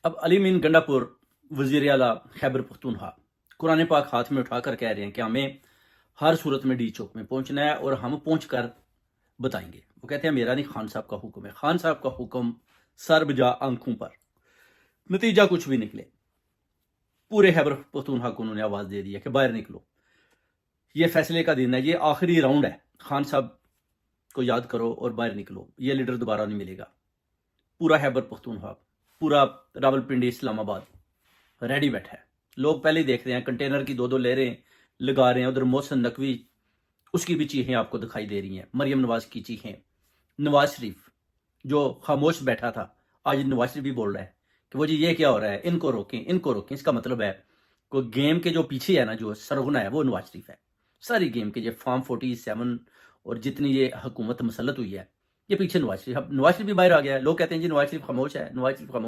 اب علی مین گنڈا پور وزیر اعلیٰ خیبر پختونخوا قرآن پاک ہاتھ میں اٹھا کر کہہ رہے ہیں کہ ہمیں ہر صورت میں ڈی چوک میں پہنچنا ہے اور ہم پہنچ کر بتائیں گے۔ وہ کہتے ہیں میرا نہیں، خان صاحب کا حکم ہے، خان صاحب کا حکم سر بجا آنکھوں پر۔ نتیجہ کچھ بھی نکلے، پورے خیبر پختونخوا کو انہوں نے آواز دے دی ہے کہ باہر نکلو، یہ فیصلے کا دن ہے، یہ آخری راؤنڈ ہے، خان صاحب کو یاد کرو اور باہر نکلو، یہ لیڈر دوبارہ نہیں ملے گا۔ پورا خیبر پختونخوا، پورا راول پنڈی، اسلام آباد ریڈی بیٹھا ہے۔ لوگ پہلے ہی دیکھ رہے ہیں، کنٹینر کی 2 لہریں لگا رہے ہیں۔ ادھر محسن نقوی، اس کی بھی چیخیں آپ کو دکھائی دے رہی ہیں، مریم نواز کی چیخیں، نواز شریف جو خاموش بیٹھا تھا، آج نواز شریف بھی بول رہا ہے کہ وہ جی یہ کیا ہو رہا ہے، ان کو روکیں، ان کو روکیں۔ اس کا مطلب ہے کہ گیم کے جو پیچھے ہے نا، جو سرغنہ ہے، وہ نواز شریف ہے۔ ساری گیم کے جو فارم 47 اور جتنی یہ حکومت مسلط ہوئی ہے، یہ پیچھے نواز شریف بھی باہر آ گیا ہے۔ لوگ کہتے ہیں جی نواز شریف خاموش ہے، نواز شریف خاموش